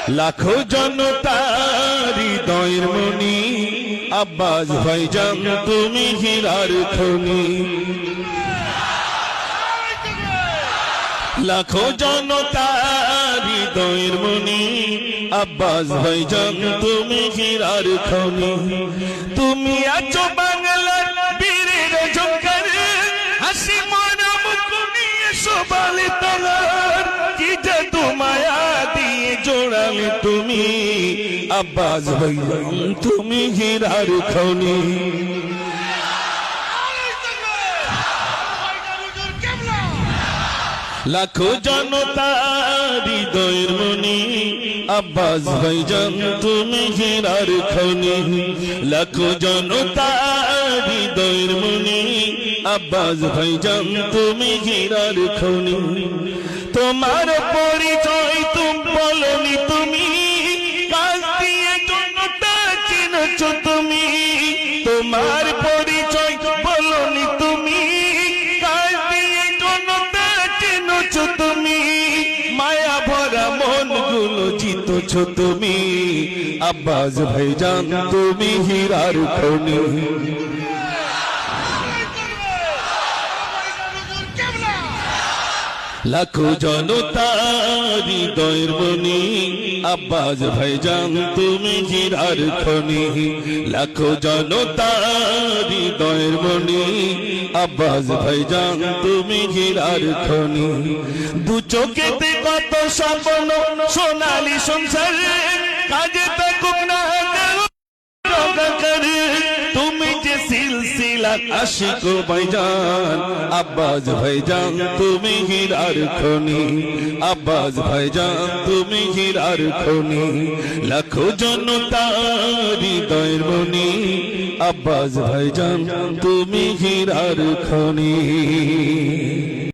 লাখো জনতার হৃদয়ের মনি আব্বাস ভাইজান তুমি হীরার খনি। লাখো জনতার হৃদয়ের মনি আব্বাস ভাইজান তুমি হীরার খনি। তুমি আছো বাংলার বীরের ঝঙ্কার, হাসি মরা মুখ নিয়ে শোভালে তোমার, কি জাদু মায়া দিয়ে জোড়ালে তুমি আব্বাস ভাইজান তুমি হীরার খনি। লাখো জনতার হৃদয়ের মনি আব্বাস ভাইজান তুমি হীরার খনি। লাখো জনতার হৃদয়ের মনি আব্বাস ভাইজান তুমি হীরার খনি। তোমার পরিচয় তুমি বলনি, তুমি কাজ দিয়ে জনতা চিনেছ তুমি। তোমার পরিচয় বলনি, তুমি কাজ দিয়ে জনতা চিনেছ তুমি। মায়া ভরা মন গুলো জিতেছ তুমি আব্বাস ভাইজান তুমি হীরার খনি। লাখো জনতার হৃদয়ের মনি আব্বাস ভাইজান তুমি হীরার খনি। লাখো জনতার হৃদয়ের মনি আব্বাস ভাইজান তুমি হীরার খনি। দু চোখেতে কত স্বপ্ন সোনালি সংসার, কাজে থাকুক না তুমি যে সিলসিলা আশিক ভাইজান আব্বাস ভাইজান তুমি হীরার খনি। আব্বাস ভাইজান তুমি হীরার খনি। লাখো জনতার হৃদয়ের মনি আব্বাস ভাইজান তুমি হীরার খনি।